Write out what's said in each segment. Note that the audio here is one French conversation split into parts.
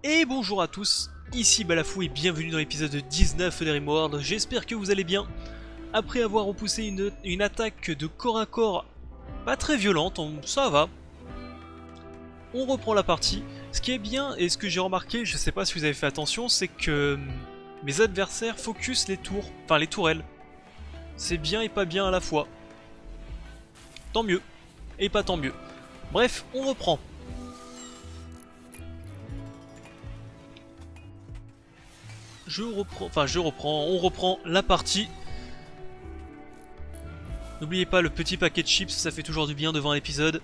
Et bonjour à tous, ici Balafou et bienvenue dans l'épisode 19 de Rimworld. J'espère que vous allez bien. Après avoir repoussé une attaque de corps à corps pas très violente, ça va. On reprend la partie. Ce qui est bien et ce que j'ai remarqué, je sais pas si vous avez fait attention, c'est que mes adversaires focus les tours, enfin les tourelles. C'est bien et pas bien à la fois. Tant mieux, et pas tant mieux. Bref, on reprend. On reprend la partie. N'oubliez pas le petit paquet de chips, ça fait toujours du bien devant un épisode.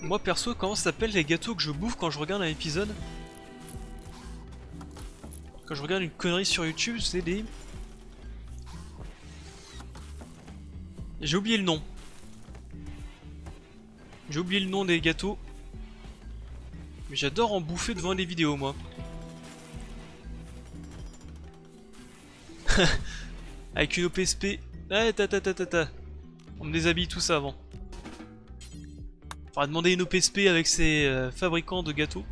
Moi perso, comment ça s'appelle les gâteaux que je bouffe quand je regarde un épisode? Quand je regarde une connerie sur YouTube, c'est des... J'ai oublié le nom. J'ai oublié le nom des gâteaux. Mais j'adore en bouffer devant des vidéos, moi. Avec une OPSP. Ah, On me déshabille tout ça avant. Faudra demander une OPSP avec ces fabricants de gâteaux.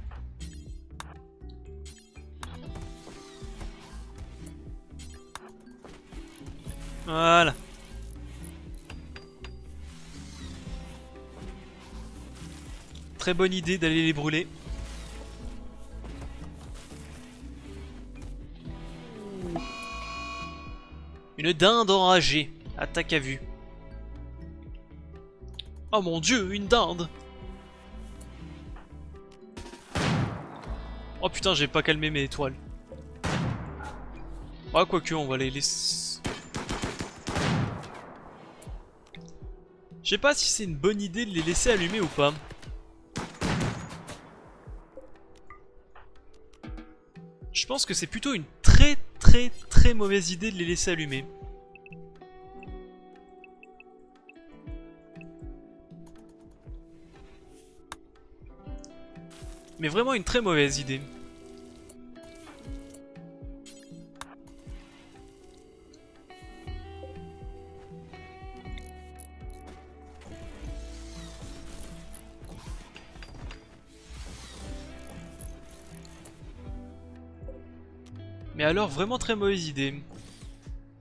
Voilà. Très bonne idée d'aller les brûler. Une dinde enragée. Attaque à vue. Oh mon dieu, une dinde! Oh putain, j'ai pas calmé mes étoiles. Ah, quoique, on va les laisser... Je sais pas si c'est une bonne idée de les laisser allumer ou pas. Je pense que c'est plutôt une très mauvaise idée de les laisser allumer. Mais vraiment une très mauvaise idée. Mais alors vraiment très mauvaise idée.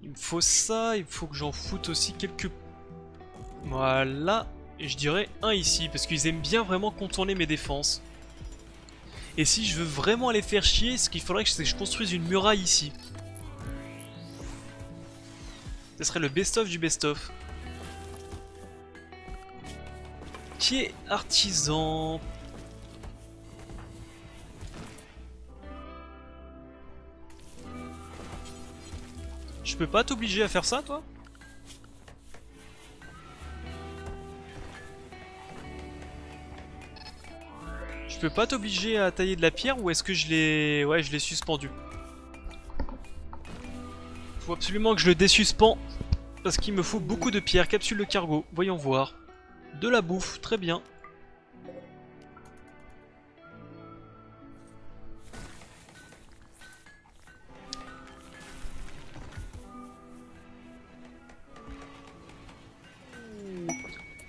Il me faut ça, il faut que j'en foute aussi quelques... Voilà. Et je dirais un ici, parce qu'ils aiment bien vraiment contourner mes défenses. Et si je veux vraiment les faire chier, ce qu'il faudrait, c'est que je construise une muraille ici. Ce serait le best-of du best-of. Qui est artisan? Je peux pas t'obliger à faire ça, toi? Je peux pas t'obliger à tailler de la pierre ou est-ce que je l'ai... Ouais, je l'ai suspendu. Faut absolument que je le désuspends parce qu'il me faut beaucoup de pierres. Capsule de cargo, voyons voir. De la bouffe, très bien.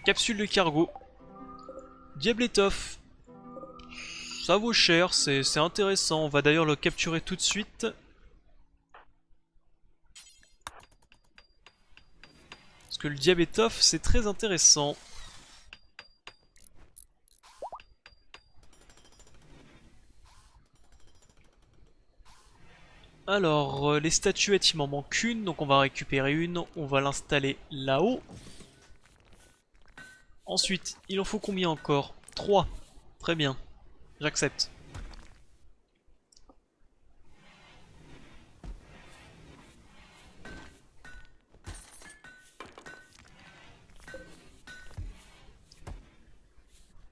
Capsule de cargo. Diabletov. Ça vaut cher, c'est intéressant. On va d'ailleurs le capturer tout de suite. Parce que le Diabletov, c'est très intéressant. Alors, les statuettes, il m'en manque une, donc on va récupérer une. On va l'installer là-haut. Ensuite, il en faut combien encore? 3. Très bien. J'accepte.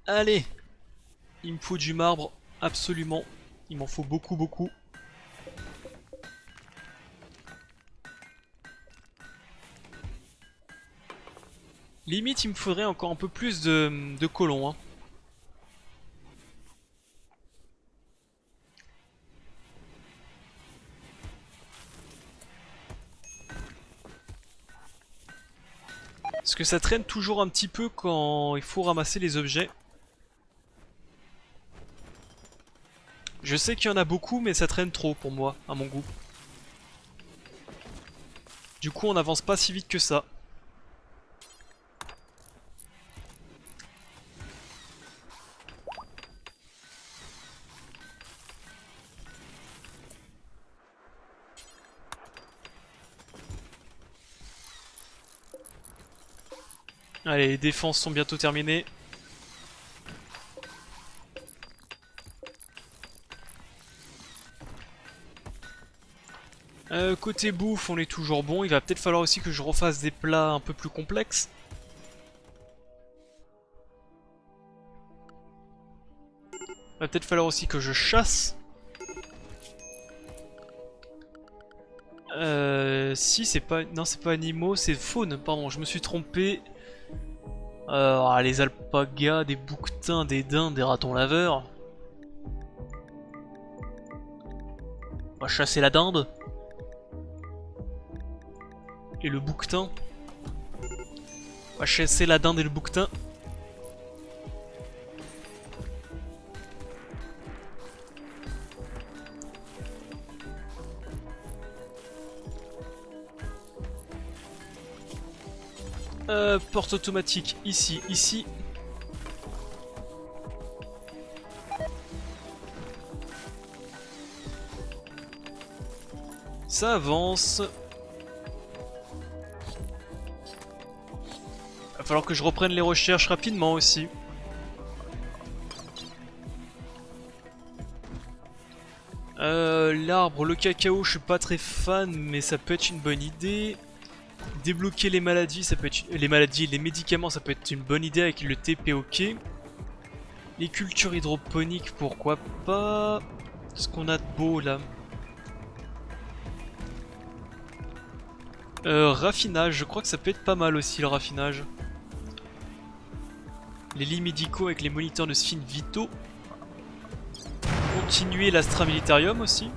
Allez! Il me faut du marbre, absolument. Il m'en faut beaucoup. Limite, il me faudrait encore un peu plus de colons, hein. Parce Parce que ça traîne toujours un petit peu quand il faut ramasser les objets. Je sais qu'il y en a beaucoup, mais ça traîne trop pour moi, à mon goût. Du coup, on n'avance pas si vite que ça. Allez, les défenses sont bientôt terminées. Côté bouffe, on est toujours bon. Il va peut-être falloir aussi que je refasse des plats un peu plus complexes. Il va peut-être falloir aussi que je chasse. Si, c'est pas... Non, c'est pas animaux, c'est faune, pardon, je me suis trompé. Les alpagas, des bouquetins, des dindes, des ratons laveurs. On va chasser la dinde. Et le bouquetin. On va chasser la dinde et le bouquetin. Porte automatique, ici, ici. Ça avance. Va falloir que je reprenne les recherches rapidement aussi. L'arbre, le cacao, je suis pas très fan, mais ça peut être une bonne idée. Débloquer les maladies, ça peut être les médicaments, ça peut être une bonne idée avec le TPOK. Les cultures hydroponiques, pourquoi pas. Qu'est-ce qu'on a de beau là? Raffinage, je crois que ça peut être pas mal aussi le raffinage. Les lits médicaux avec les moniteurs de sphin vitaux. Continuer l'Astra Militarium aussi.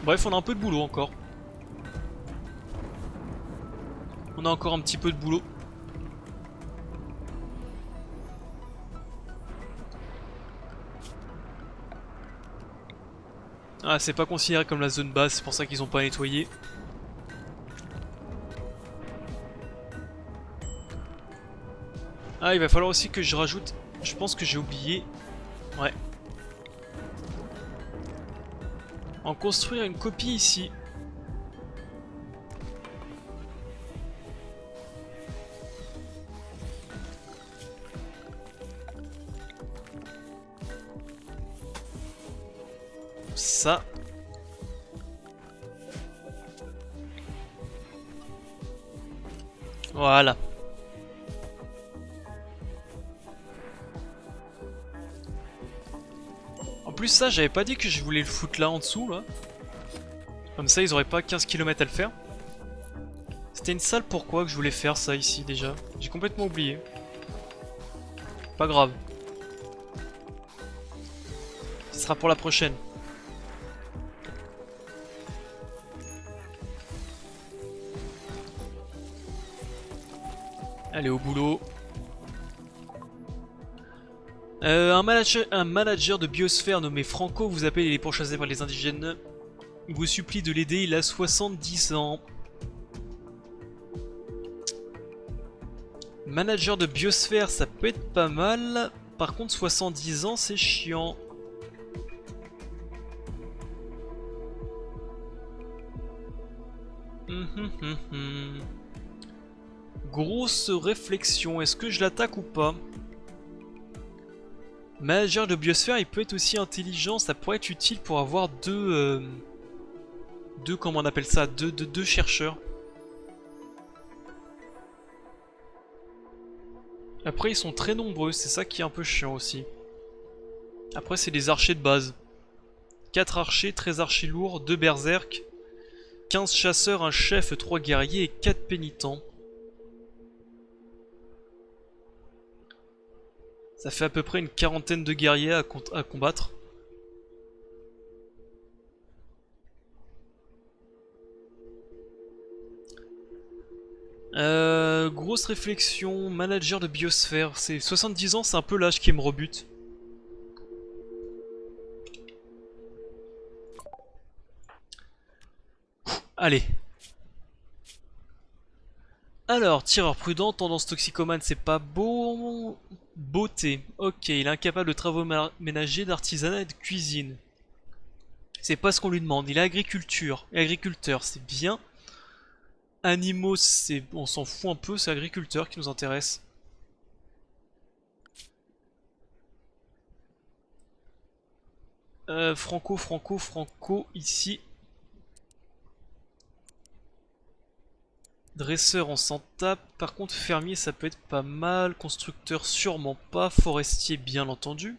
Bref, on a un peu de boulot encore. On a encore un petit peu de boulot. Ah, c'est pas considéré comme la zone basse, c'est pour ça qu'ils ont pas nettoyé. Ah, il va falloir aussi que je rajoute... Je pense que j'ai oublié... Ouais. En construire une copie ici. Ça. Voilà. En plus ça, j'avais pas dit que je voulais le foutre là en dessous là. Comme ça ils auraient pas 15 km à le faire. C'était une salle pourquoi que je voulais faire ça ici déjà. J'ai complètement oublié. Pas grave. Ce sera pour la prochaine. Allez au boulot. Un manager de biosphère nommé Franco vous appelle, il est pourchassé par les indigènes. Il vous supplie de l'aider, il a 70 ans. Manager de biosphère, ça peut être pas mal. Par contre 70 ans c'est chiant. Grosse réflexion, est-ce que je l'attaque ou pas? Manager de biosphère, il peut être aussi intelligent, ça pourrait être utile pour avoir deux comment on appelle ça, deux chercheurs. Après ils sont très nombreux, c'est ça qui est un peu chiant aussi. Après c'est des archers de base. 4 archers, 13 archers lourds, 2 berserk, 15 chasseurs, un chef, 3 guerriers et 4 pénitents. Ça fait à peu près une quarantaine de guerriers à combattre. Grosse réflexion, manager de biosphère. C'est 70 ans, c'est un peu l'âge qui me rebute. Allez. Alors, tireur prudent, tendance toxicomane, c'est pas beau. Beauté. Ok, il est incapable de travaux ménagers, d'artisanat et de cuisine. C'est pas ce qu'on lui demande. Il est agriculteur, c'est bien. Animaux, c'est, on s'en fout un peu, c'est agriculteur qui nous intéresse. Franco, ici. Dresseur, on s'en tape. Par contre, fermier, ça peut être pas mal. Constructeur, sûrement pas. Forestier, bien entendu.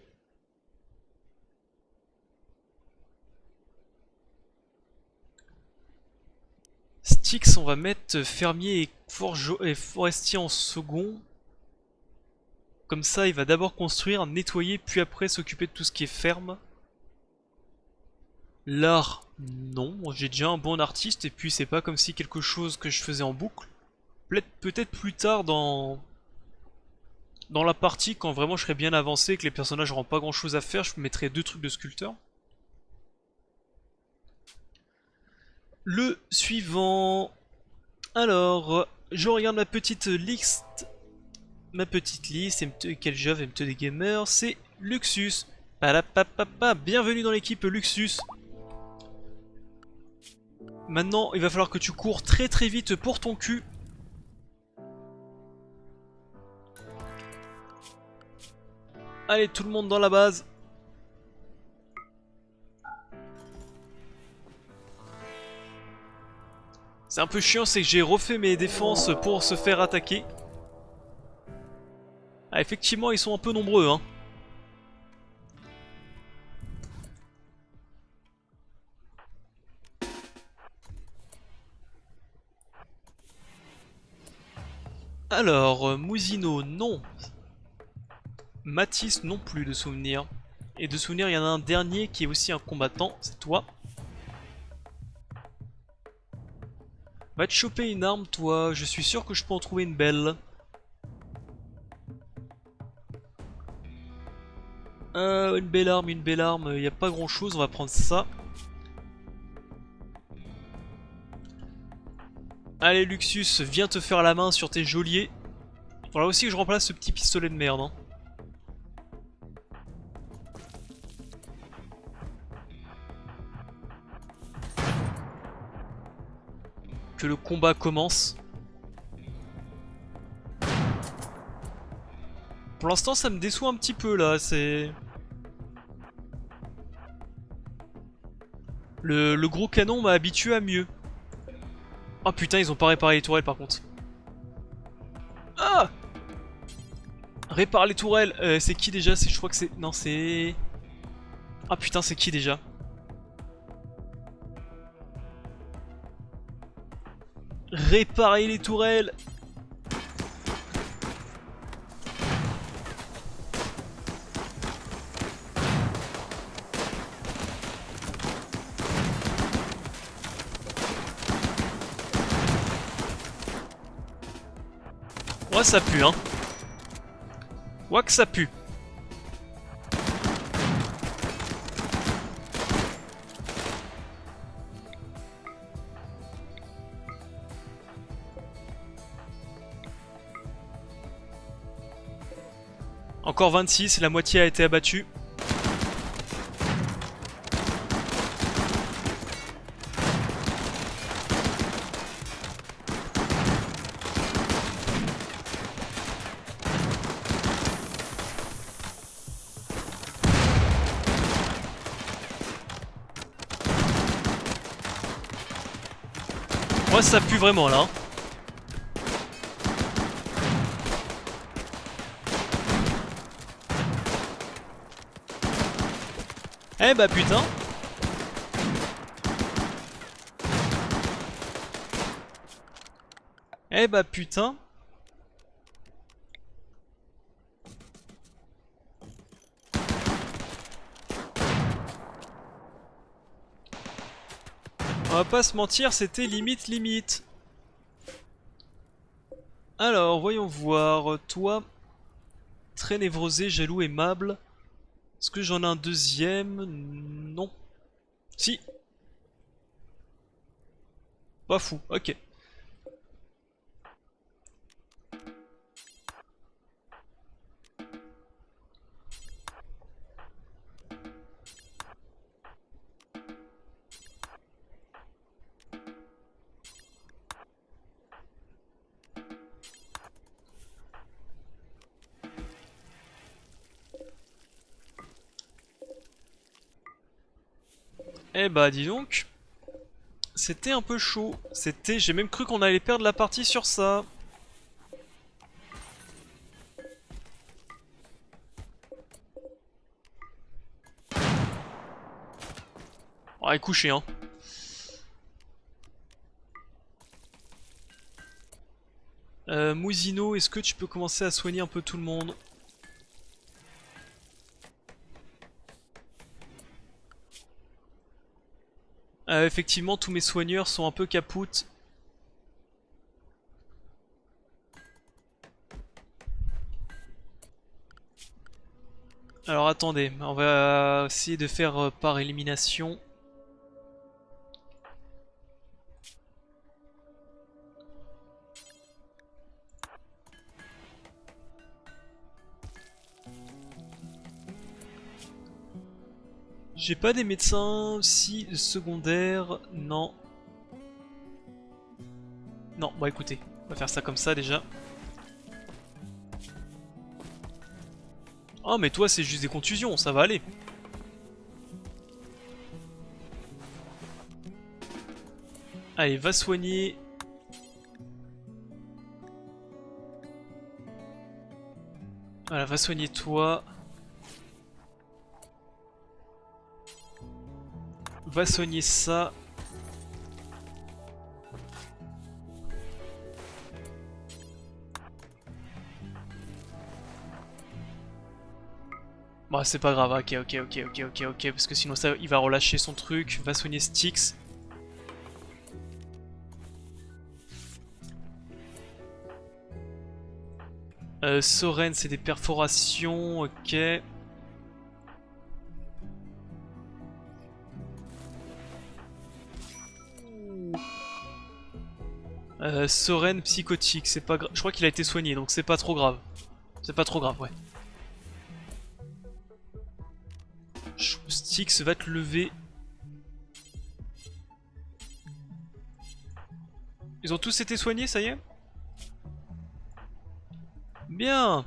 Styx, on va mettre fermier et forestier en second. Comme ça, il va d'abord construire, nettoyer, puis après s'occuper de tout ce qui est ferme. L'art, non. J'ai déjà un bon artiste, et puis c'est pas comme si quelque chose que je faisais en boucle. Peut-être plus tard dans la partie, quand vraiment je serais bien avancé, que les personnages n'auront pas grand chose à faire, je mettrai 2 trucs de sculpteur. Le suivant. Alors, je regarde ma petite liste. Quel jeu MT des gamers, c'est Luxus. Bienvenue dans l'équipe Luxus. Maintenant, il va falloir que tu cours très très vite pour ton cul. Allez, tout le monde dans la base. C'est un peu chiant, c'est que j'ai refait mes défenses pour se faire attaquer. Ah, effectivement, ils sont un peu nombreux, hein. Alors, Mousino, non. Matisse, non plus de souvenirs. Et de souvenirs, il y en a un dernier qui est aussi un combattant, c'est toi. Va te choper une arme, toi. Je suis sûr que je peux en trouver une belle. Une belle arme, il n'y a pas grand chose, on va prendre ça. Allez Luxus, viens te faire la main sur tes geôliers. Faudra aussi que je remplace ce petit pistolet de merde. Hein. Que le combat commence. Pour l'instant ça me déçoit un petit peu là, c'est... Le gros canon m'a habitué à mieux. Oh putain, ils ont pas réparé les tourelles par contre. Ah! Répare les tourelles, c'est qui déjà? Je crois que c'est... Non, c'est... Ah putain, c'est qui déjà? Réparer les tourelles! Ouais, ça pue, hein. Ouais, que ça pue. Encore 26, la moitié a été abattue. Moi ça pue vraiment là. Eh bah putain. Eh bah putain. On va pas se mentir, c'était limite. Alors, voyons voir. Toi, très névrosé, jaloux, aimable. Est-ce que j'en ai un deuxième? Non. Si. Pas fou, ok. Eh bah dis donc, c'était un peu chaud. J'ai même cru qu'on allait perdre la partie sur ça. Ouais, couché hein. Mousino, est-ce que tu peux commencer à soigner un peu tout le monde? Effectivement, tous mes soigneurs sont un peu capoutes. Alors attendez, on va essayer de faire par élimination. J'ai pas des médecins, si, secondaires, non. Non, bon écoutez, on va faire ça comme ça déjà. Oh mais toi c'est juste des contusions, ça va aller. Allez, va soigner. Voilà, va soigner toi. Va soigner ça. Bon, c'est pas grave, ok, parce que sinon ça, il va relâcher son truc. Va soigner Styx. Soren, c'est des perforations, ok. Soren, psychotique, c'est pas grave. Je crois qu'il a été soigné, donc c'est pas trop grave. C'est pas trop grave, ouais. Styx va te lever. Ils ont tous été soignés, ça y est? Bien.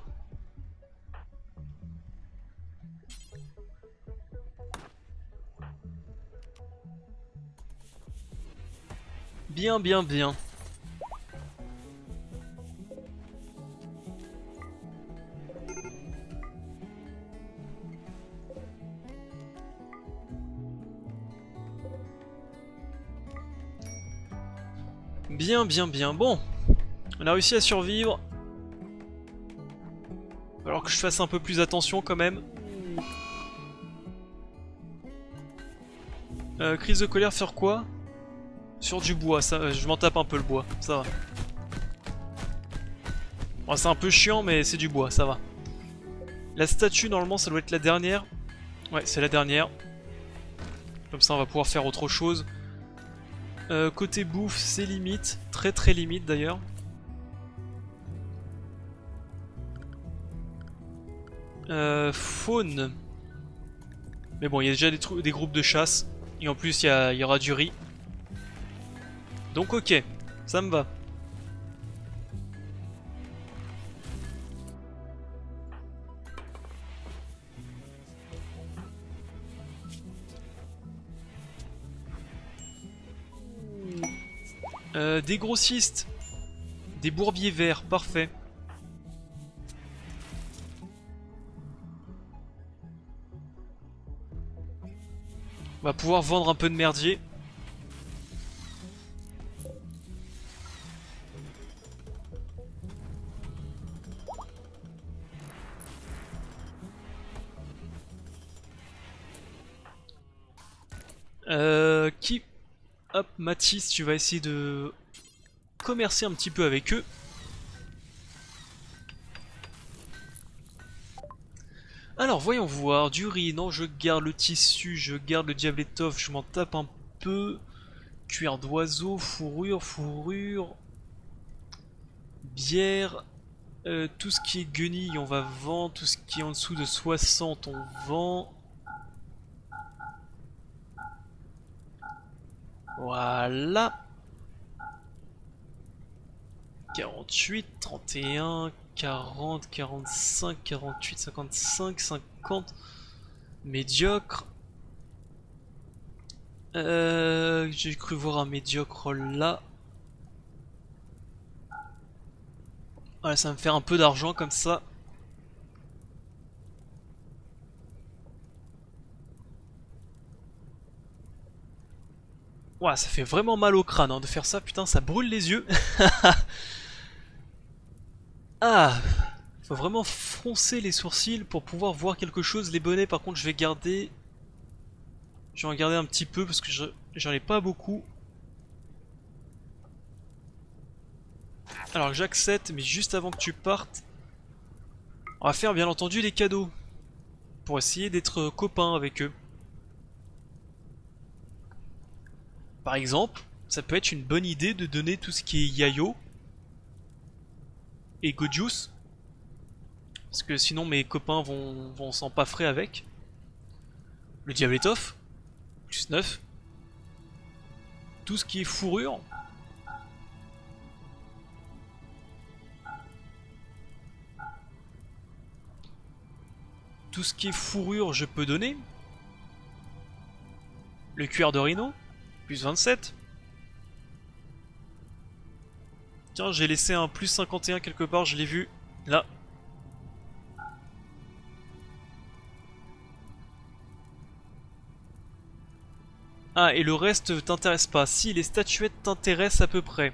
Bien, bien, bien. Bien, bien, bien. Bon. On a réussi à survivre. Alors que je fasse un peu plus attention quand même. Crise de colère sur quoi? Sur du bois, ça, je m'en tape un peu le bois, ça va. Bon, c'est un peu chiant mais c'est du bois, ça va. La statue normalement ça doit être la dernière. Ouais, c'est la dernière. Comme ça on va pouvoir faire autre chose. Côté bouffe, c'est limite, très très limite d'ailleurs. Faune. Mais bon, il y a déjà des groupes de chasse. Et en plus, il y aura du riz. Donc ok, ça me va. Des grossistes. Des bourbiers verts, parfait. On va pouvoir vendre un peu de merdier. Qui... Hop, Mathis, tu vas essayer de commercer un petit peu avec eux. Alors, voyons voir. Du riz, non, je garde le tissu, je garde le diable étoffe, je m'en tape un peu. Cuir d'oiseau, fourrure, fourrure. Bière. Tout ce qui est guenille, on va vendre. Tout ce qui est en dessous de 60, on vend. Voilà. 48, 31, 40, 45, 48, 55, 50. Médiocre. J'ai cru voir un médiocre là. Voilà, ça va me faire un peu d'argent comme ça. Ouah, ça fait vraiment mal au crâne hein, de faire ça, putain, ça brûle les yeux. Ah, faut vraiment froncer les sourcils pour pouvoir voir quelque chose. Les bonnets, par contre, je vais garder. Je vais en garder un petit peu parce que j'en ai pas beaucoup. Alors j'accepte, mais juste avant que tu partes, on va faire bien entendu les cadeaux. Pour essayer d'être copains avec eux. Par exemple, ça peut être une bonne idée de donner tout ce qui est Yayo et Gojus. Parce que sinon mes copains vont s'en paffrer avec. Le diable étoffe, plus 9. Tout ce qui est fourrure. Tout ce qui est fourrure, je peux donner. Le cuir de rhino, plus 27. Tiens, j'ai laissé un plus 51 quelque part, je l'ai vu. Là. Ah, et le reste t'intéresse pas. Si, les statuettes t'intéressent à peu près.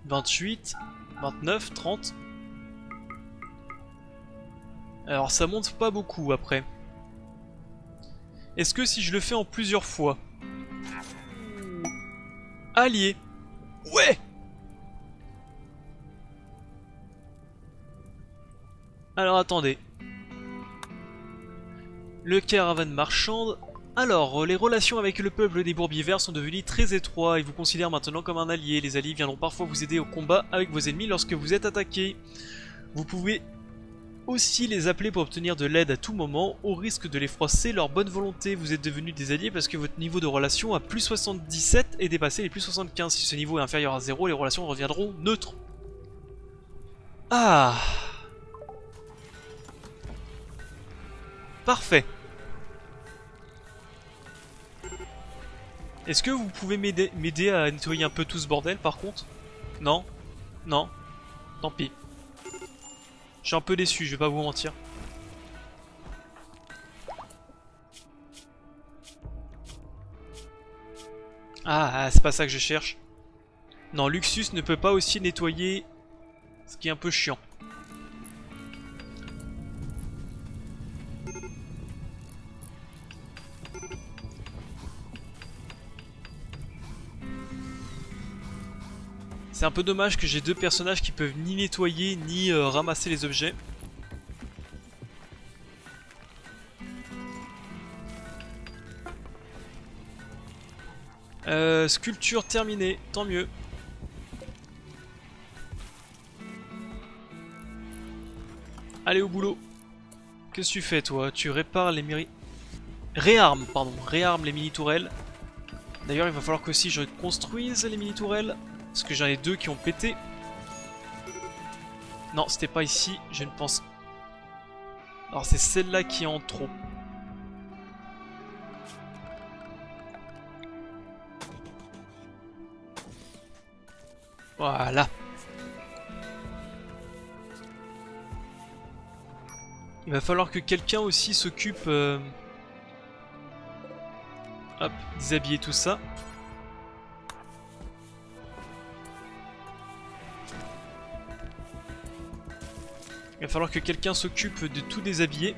28, 29, 30. Alors ça monte pas beaucoup après. Est-ce que si je le fais en plusieurs fois? Allié. Ouais. Alors attendez. Le caravane marchande. Alors, les relations avec le peuple des Bourbiers sont devenues très étroites et vous considèrent maintenant comme un allié. Les alliés viendront parfois vous aider au combat avec vos ennemis lorsque vous êtes attaqué. Vous pouvez aussi les appeler pour obtenir de l'aide à tout moment, au risque de les froisser leur bonne volonté. Vous êtes devenus des alliés parce que votre niveau de relation a plus 77 et dépassé les plus 75. Si ce niveau est inférieur à 0, les relations reviendront neutres. Ah, parfait. Est-ce que vous pouvez m'aider à nettoyer un peu tout ce bordel par contre? Non? Non? Tant pis. Je suis un peu déçu, je vais pas vous mentir. Ah, c'est pas ça que je cherche. Non, Luxus ne peut pas aussi nettoyer, ce qui est un peu chiant. C'est un peu dommage que j'ai deux personnages qui peuvent ni nettoyer ni ramasser les objets. Sculpture terminée, tant mieux. Allez au boulot. Qu'est-ce que tu fais toi? Tu répares les réarme les mini-tourelles. D'ailleurs il va falloir que aussi je construise les mini-tourelles. Parce que j'en ai deux qui ont pété. Non, c'était pas ici, je ne pense. Alors c'est celle-là qui est en trop. Voilà. Il va falloir que quelqu'un aussi s'occupe... Hop, déshabiller tout ça. Il va falloir que quelqu'un s'occupe de tout déshabiller.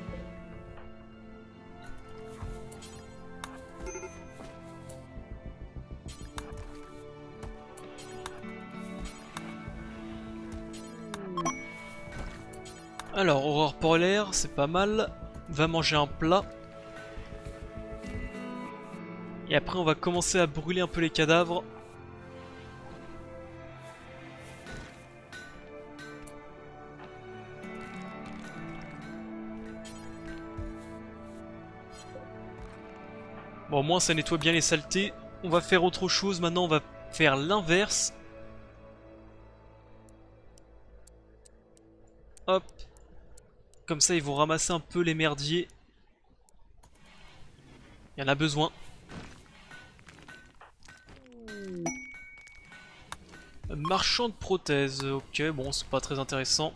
Alors, aurore polaire, c'est pas mal. Va manger un plat. Et après, on va commencer à brûler un peu les cadavres. Bon, au moins, ça nettoie bien les saletés. On va faire autre chose. Maintenant, on va faire l'inverse. Hop. Comme ça, ils vont ramasser un peu les merdiers. Il y en a besoin. Marchand de prothèses. Ok, bon, c'est pas très intéressant.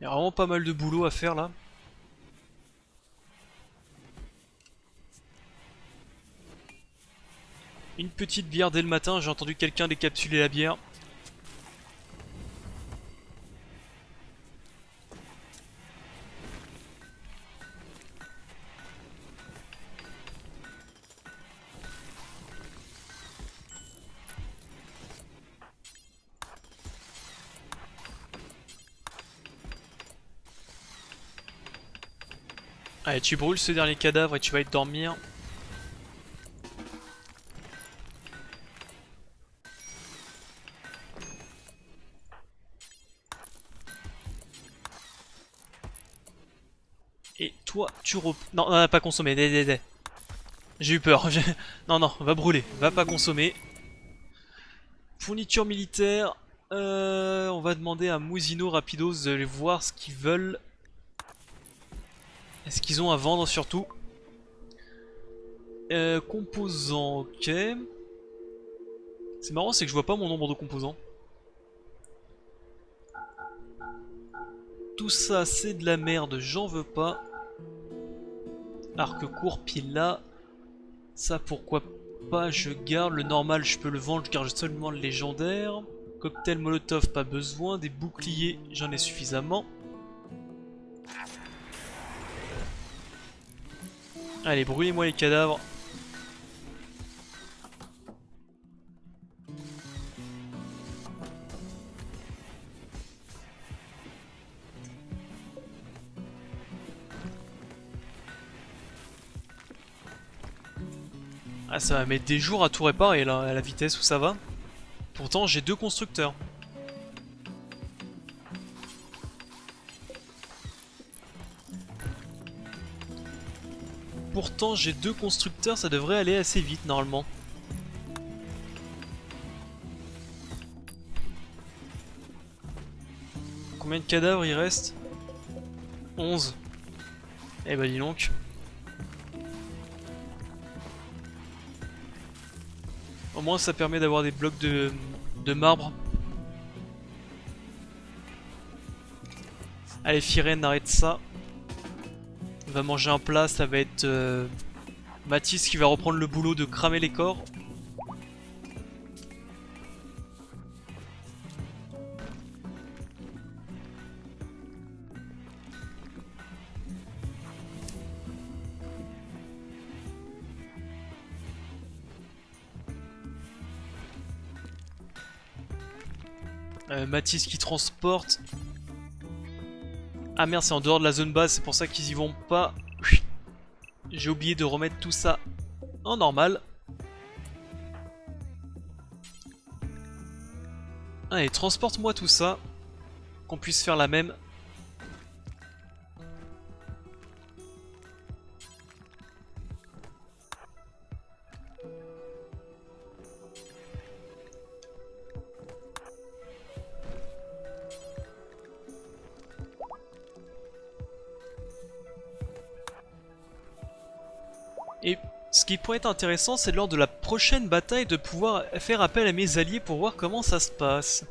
Il y a vraiment pas mal de boulot à faire là. Une petite bière dès le matin, j'ai entendu quelqu'un décapsuler la bière. Allez, tu brûles ce dernier cadavre et tu vas aller dormir. Et toi, tu rep... Non, non, pas consommer, J'ai eu peur. Non, non, va brûler, va pas consommer. Fourniture militaire. On va demander à Mousino Rapidos de voir ce qu'ils veulent. Est-ce qu'ils ont à vendre surtout. Composants, ok. C'est marrant, c'est que je vois pas mon nombre de composants. Tout ça, c'est de la merde, j'en veux pas. Arc court, pile là. Ça, pourquoi pas, je garde. Le normal, je peux le vendre, je garde seulement le légendaire. Cocktail molotov, pas besoin. Des boucliers, j'en ai suffisamment. Allez, brûlez-moi les cadavres. Ah, ça va mettre des jours à tout réparer là, à la vitesse où ça va. Pourtant, j'ai 2 constructeurs. Pourtant, j'ai 2 constructeurs, ça devrait aller assez vite normalement. Combien de cadavres il reste? 11. Eh bah dis donc. Au moins ça permet d'avoir des blocs de marbre. Allez Firen, arrête ça. On va manger un plat, ça va être Mathis qui va reprendre le boulot de cramer les corps. Mathis qui transporte. Ah merde, c'est en dehors de la zone base, c'est pour ça qu'ils y vont pas. J'ai oublié de remettre tout ça en normal. Allez, transporte-moi tout ça. Qu'on puisse faire la même. Et ce qui pourrait être intéressant, c'est lors de la prochaine bataille de pouvoir faire appel à mes alliés pour voir comment ça se passe.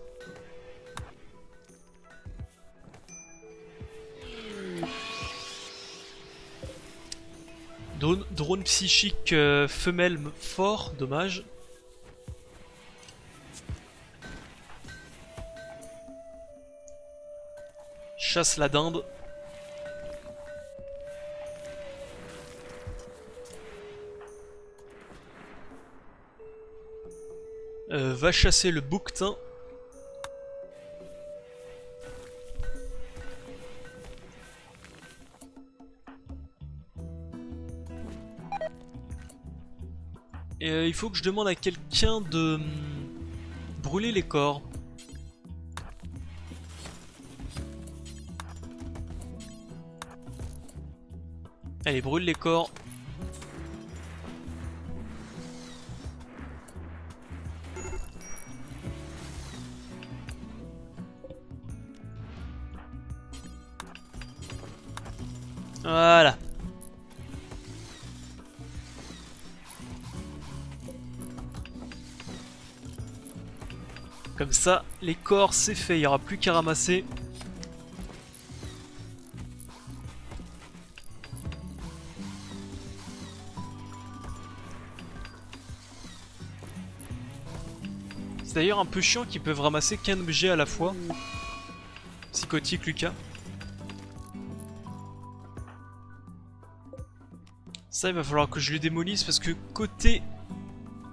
Drone psychique femelle fort, dommage. Chasse la dinde. Va chasser le bouquetin. Et il faut que je demande à quelqu'un de brûler les corps. Allez, brûle les corps. Voilà. Comme ça, les corps, c'est fait. Il n'y aura plus qu'à ramasser. C'est d'ailleurs un peu chiant qu'ils peuvent ramasser qu'un objet à la fois. Psychotique, Lucas. Ça, il va falloir que je le démolisse parce que côté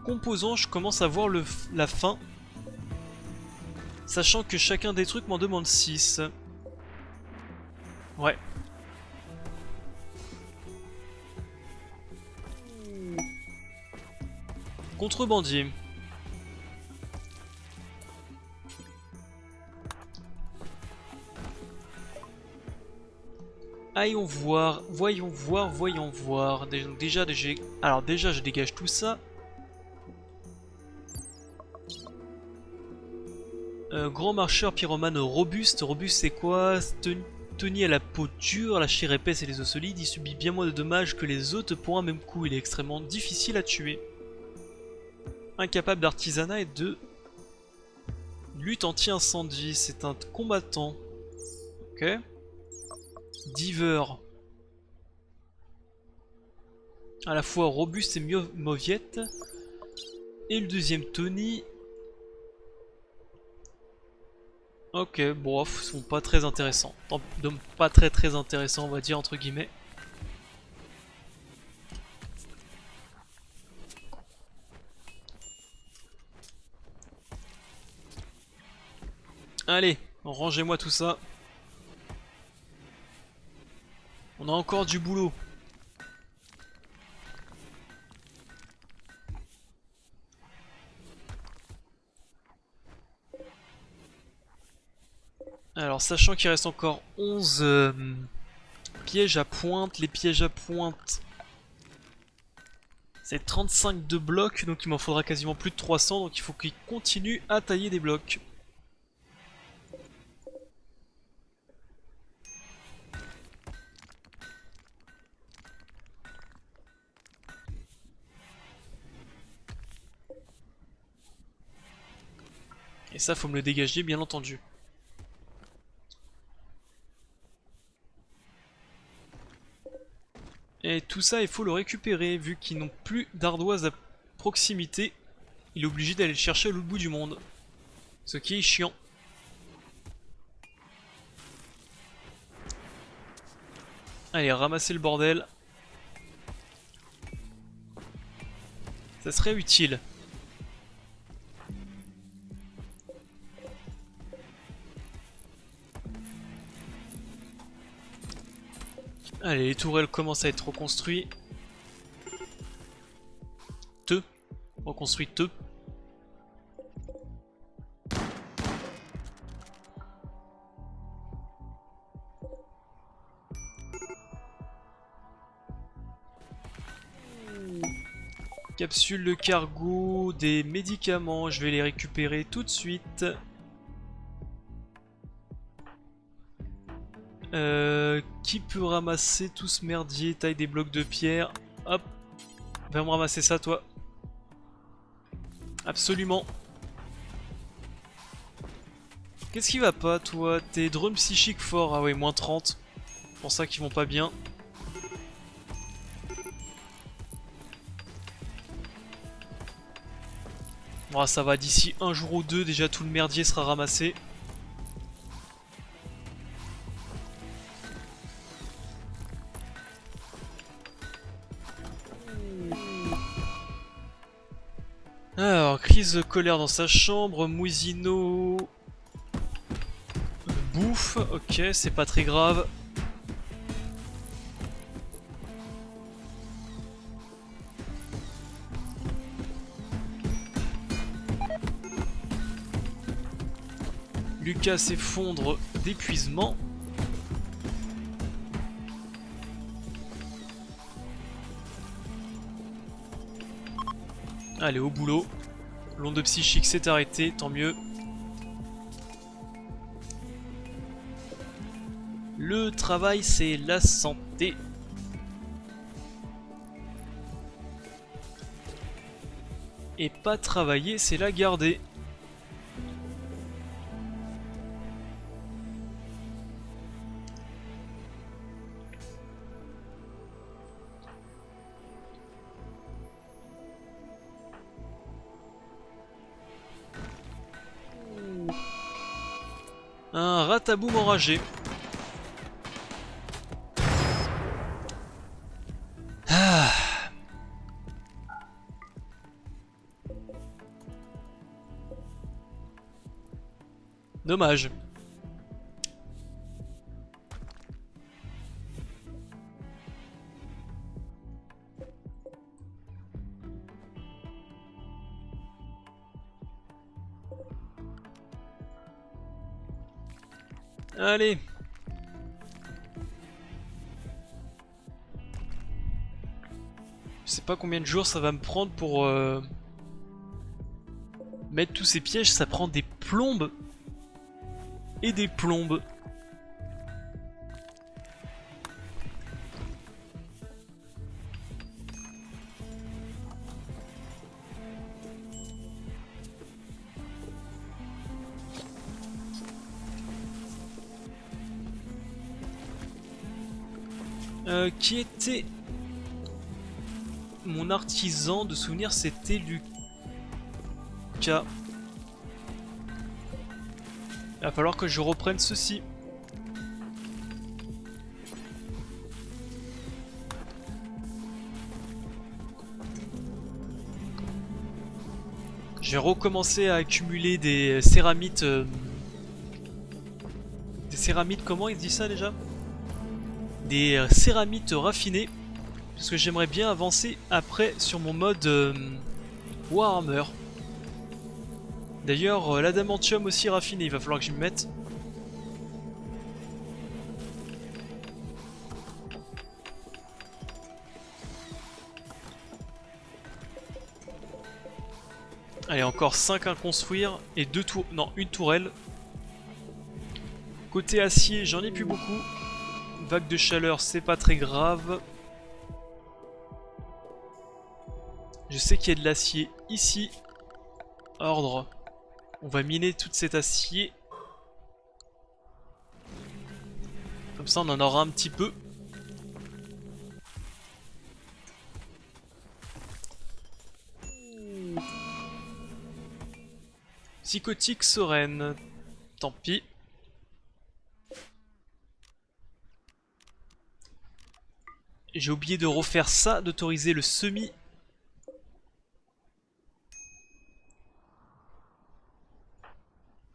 composant, je commence à voir la fin. Sachant que chacun des trucs m'en demande 6. Ouais. Contrebandier. Voyons voir, voyons voir, voyons voir. Déjà, alors déjà, je dégage tout ça. Grand marcheur pyromane robuste. Robuste, c'est quoi? Tony a la peau dure, la chair épaisse et les os solides. Il subit bien moins de dommages que les autres pour un même coup. Il est extrêmement difficile à tuer. Incapable d'artisanat et de lutte anti-incendie. C'est un combattant. Ok. Diver. À la fois robuste et mauviette. Et le deuxième Tony. Ok, bof, sont pas très intéressants. Pas très intéressants, on va dire, entre guillemets. Allez, rangez-moi tout ça. On a encore du boulot. Alors, sachant qu'il reste encore 11 pièges à pointe, les pièges à pointe, c'est 35 de blocs, donc il m'en faudra quasiment plus de 300, donc il faut qu'il continue à tailler des blocs. Et ça, faut me le dégager, bien entendu. Et tout ça, il faut le récupérer, vu qu'ils n'ont plus d'ardoise à proximité. Il est obligé d'aller le chercher à l'autre bout du monde. Ce qui est chiant. Allez, ramasser le bordel. Ça serait utile. Allez, les tourelles commencent à être reconstruites. Reconstruites. Capsule de cargo, des médicaments, je vais les récupérer tout de suite. Qui peut ramasser tout ce merdier? Taille des blocs de pierre. Hop. Va me ramasser ça, toi. Absolument. Qu'est-ce qui va pas, toi? Tes drones psychiques forts. Ah ouais, moins 30. C'est pour ça qu'ils vont pas bien. Bon, ça va, d'ici un jour ou deux, déjà tout le merdier sera ramassé. Alors, crise de colère dans sa chambre, Mouisino bouffe, ok, c'est pas très grave. Lucas s'effondre d'épuisement. Allez, au boulot. L'onde psychique s'est arrêtée, tant mieux. Le travail, c'est la santé. Et pas travailler, c'est la garder. Un rataboum enragé. Ah. Dommage. Allez. Je sais pas combien de jours ça va me prendre pour mettre tous ces pièges. Ça prend des plombes. Et des plombes. Qui était mon artisan de souvenir? C'était Lucas. Il va falloir que je reprenne ceci. Je vais recommencer à accumuler des céramites. Des céramites, comment il dit ça déjà? Des céramites raffinées. Parce que j'aimerais bien avancer après sur mon mode Warhammer. D'ailleurs, l'adamantium aussi raffiné, il va falloir que j'y me mette. Allez, encore 5 à construire et 2 tours. Non, une tourelle. Côté acier, j'en ai plus beaucoup. Vague de chaleur, c'est pas très grave. Je sais qu'il y a de l'acier ici. Ordre. On va miner tout cet acier. Comme ça, on en aura un petit peu. Psychotique sereine. Tant pis. J'ai oublié de refaire ça, d'autoriser le semis.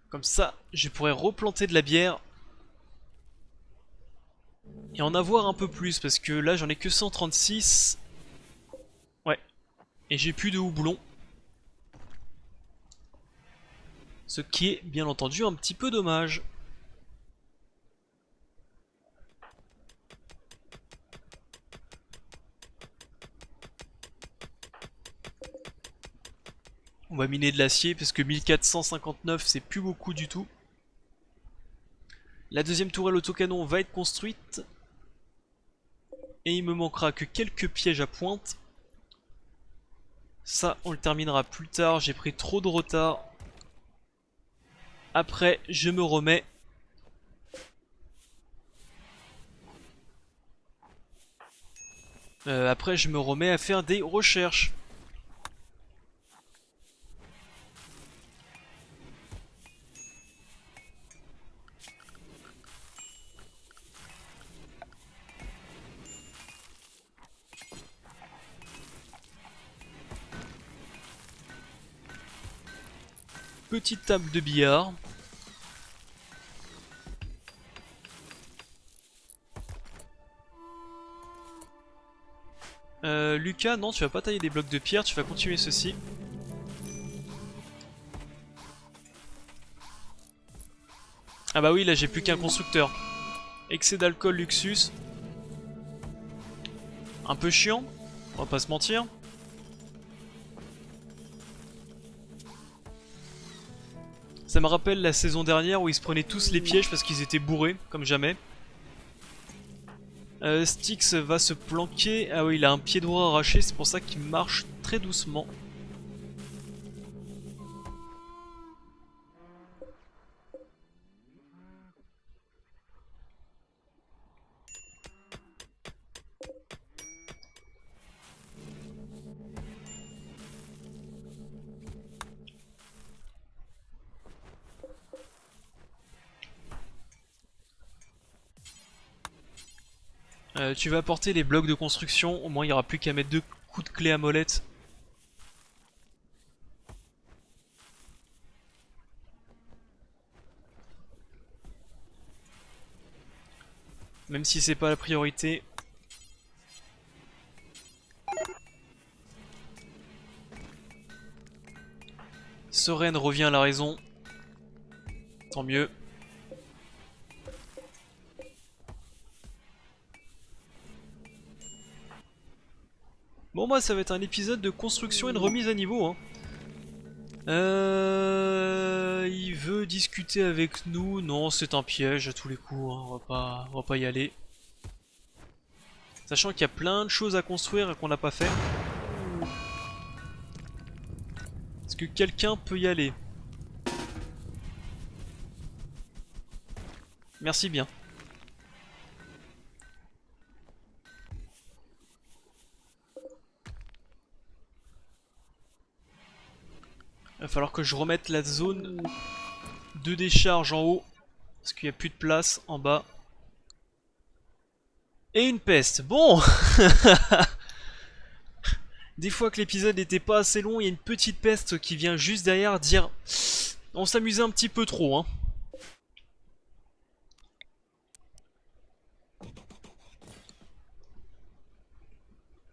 Comme ça, je pourrais replanter de la bière. Et en avoir un peu plus, parce que là j'en ai que 136. Ouais. Et j'ai plus de houblon. Ce qui est bien entendu un petit peu dommage. On va miner de l'acier parce que 1459 c'est plus beaucoup du tout. La deuxième tourelle autocanon va être construite. Et il me manquera que quelques pièges à pointe. Ça on le terminera plus tard, j'ai pris trop de retard. Après je me remets. Après je me remets à faire des recherches. petite table de billard. Lucas, non, tu vas pas tailler des blocs de pierre, tu vas continuer ceci. Ah bah oui, là j'ai plus qu'un constructeur. Excès d'alcool Luxus. Un peu chiant, on va pas se mentir. Ça me rappelle la saison dernière où ils se prenaient tous les pièges parce qu'ils étaient bourrés, comme jamais. Styx va se planquer. Ah oui, il a un pied droit arraché, c'est pour ça qu'il marche très doucement. Tu vas apporter les blocs de construction, au moins il n'y aura plus qu'à mettre 2 coups de clé à molette. Même si c'est pas la priorité. Soren revient à la raison. Tant mieux. Bon, moi ça va être un épisode de construction et de remise à niveau. Hein. Il veut discuter avec nous. Non, c'est un piège à tous les coups. Hein. On va pas y aller. Sachant qu'il y a plein de choses à construire et qu'on n'a pas fait. Est-ce que quelqu'un peut y aller? Merci bien. Il va falloir que je remette la zone de décharge en haut. Parce qu'il n'y a plus de place en bas. Et une peste. Bon. Des fois que l'épisode n'était pas assez long, il y a une petite peste qui vient juste derrière dire... On s'amusait un petit peu trop, hein.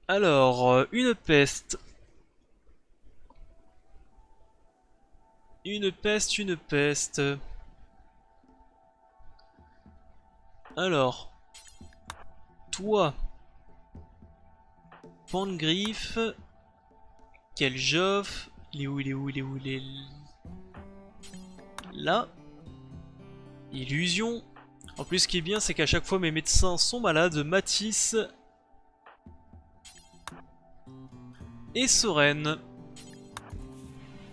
Alors, une peste. Une peste, une peste. Alors. Toi. Pandgriffe. Keljoff. Il est où, il est où, il est où, il est... Là. Illusion. En plus, ce qui est bien, c'est qu'à chaque fois, mes médecins sont malades. Matisse. Et Soren.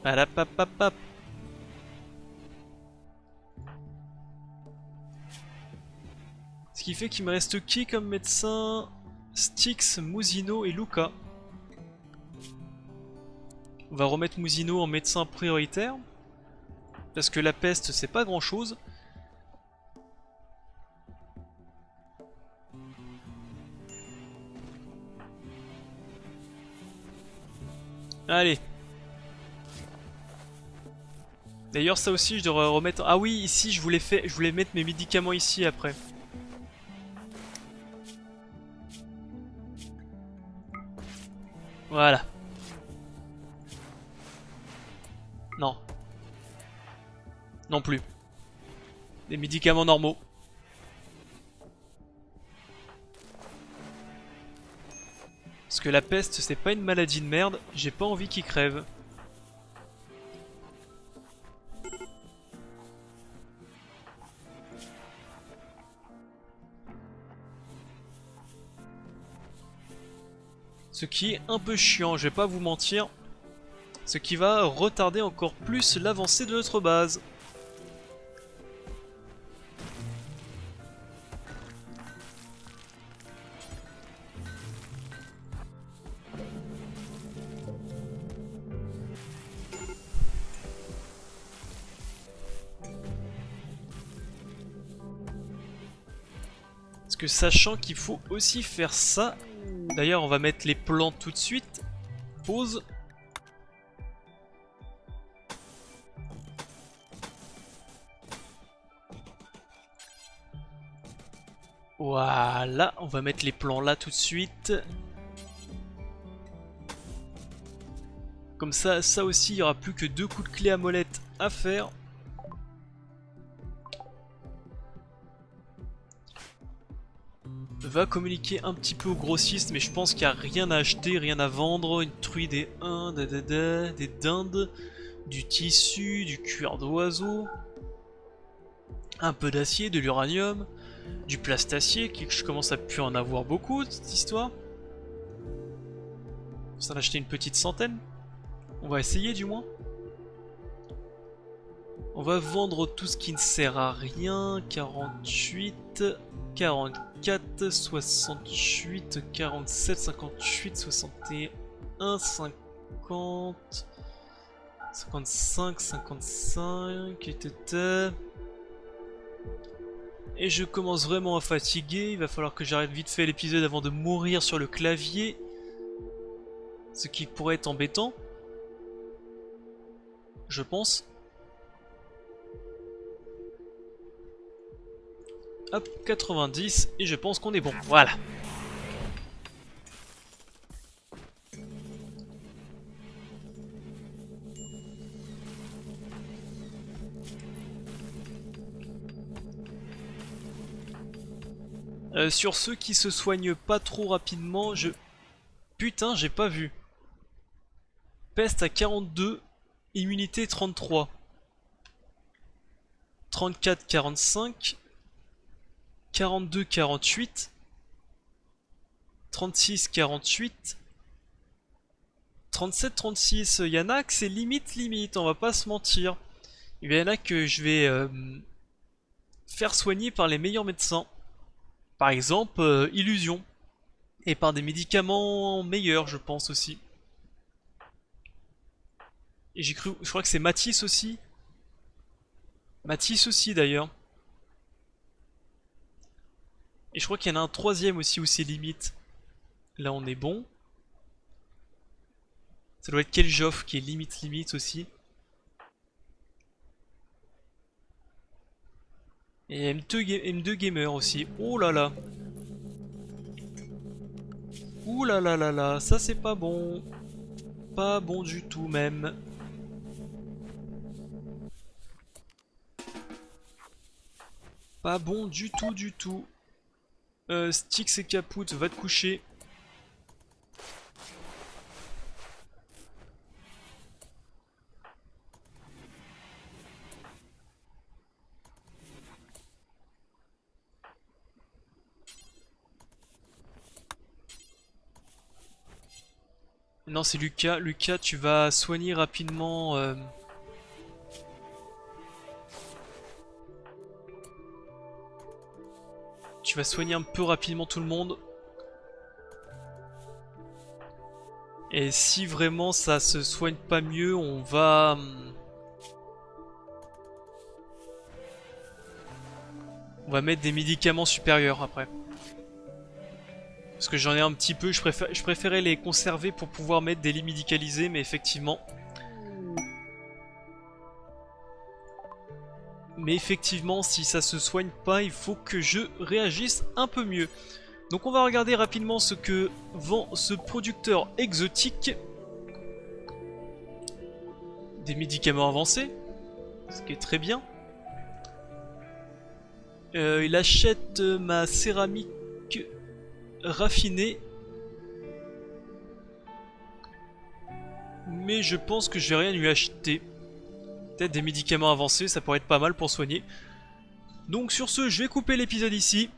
Alapapapap. Ce qui fait qu'il me reste qui comme médecin? Styx, Mousino et Luca. On va remettre Mousino en médecin prioritaire. Parce que la peste, c'est pas grand chose. Allez. D'ailleurs, ça aussi, je devrais remettre... Ah oui, ici, je voulais mettre mes médicaments ici après. Voilà. Non. Non plus. Des médicaments normaux. Parce que la peste, c'est pas une maladie de merde, j'ai pas envie qu'il crève. Ce qui est un peu chiant, je vais pas vous mentir. Ce qui va retarder encore plus l'avancée de notre base. Parce que sachant qu'il faut aussi faire ça. D'ailleurs, on va mettre les plans tout de suite. Pause. Voilà, on va mettre les plans là tout de suite. Comme ça aussi, il n'y aura plus que 2 coups de clé à molette à faire. Va communiquer un petit peu au grossiste, mais je pense qu'il n'y a rien à acheter, rien à vendre. Une truie, des des dindes, du tissu, du cuir d'oiseau, un peu d'acier, de l'uranium, du plastacier, que je commence à plus en avoir beaucoup, cette histoire. Ça en acheter une petite centaine. On va essayer du moins. On va vendre tout ce qui ne sert à rien. 48, 44, 68, 47, 58, 61, 50, 55, 55, etc. Et je commence vraiment à fatiguer. Il va falloir que j'arrête vite fait l'épisode avant de mourir sur le clavier. Ce qui pourrait être embêtant. Je pense. Hop, 90, et je pense qu'on est bon. Voilà. Sur ceux qui se soignent pas trop rapidement, Putain, j'ai pas vu. Peste à 42, immunité 33. 34, 45. 42, 48. 36, 48. 37, 36. Il y en a que c'est limite, on va pas se mentir. Il y en a que je vais faire soigner par les meilleurs médecins. Par exemple, Illusion. Et par des médicaments meilleurs, je pense aussi. Et je crois que c'est Matisse aussi. Matisse aussi d'ailleurs. Et je crois qu'il y en a un troisième aussi où c'est limite. Là on est bon. Ça doit être Keljoff qui est limite aussi. Et M2 Gamer aussi. Oh là là. Ouh là là là là, ça c'est pas bon. Pas bon du tout même. Pas bon du tout. Styx et Caput, va te coucher. Non, c'est Lucas. Lucas, tu vas soigner rapidement. Tu vas soigner un peu rapidement tout le monde. Et si vraiment ça se soigne pas mieux, on va... On va mettre des médicaments supérieurs après. Parce que j'en ai un petit peu, je préférais les conserver pour pouvoir mettre des lits médicalisés, mais effectivement... si ça se soigne pas, il faut que je réagisse un peu mieux. Donc on va regarder rapidement ce que vend ce producteur exotique. Des médicaments avancés, ce qui est très bien. Il achète ma céramique raffinée. Mais je pense que je vais rien lui acheter. Peut-être des médicaments avancés, ça pourrait être pas mal pour soigner. Donc sur ce, je vais couper l'épisode ici.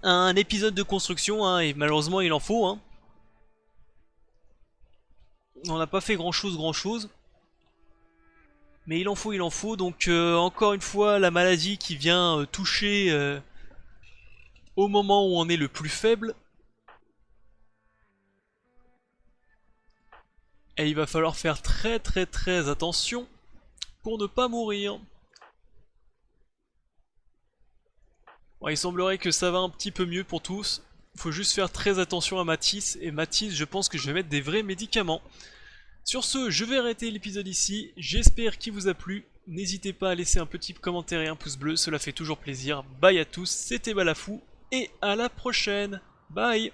Un épisode de construction, hein, et malheureusement il en faut. Hein. On n'a pas fait grand chose. Mais il en faut, donc encore une fois, la maladie qui vient toucher au moment où on est le plus faible. Et il va falloir faire très attention pour ne pas mourir. Bon, il semblerait que ça va un petit peu mieux pour tous. Il faut juste faire très attention à Matisse. Et Matisse, je pense que je vais mettre des vrais médicaments. Sur ce, je vais arrêter l'épisode ici. J'espère qu'il vous a plu. N'hésitez pas à laisser un petit commentaire et un pouce bleu, cela fait toujours plaisir. Bye à tous, c'était Balafou. et à la prochaine. Bye.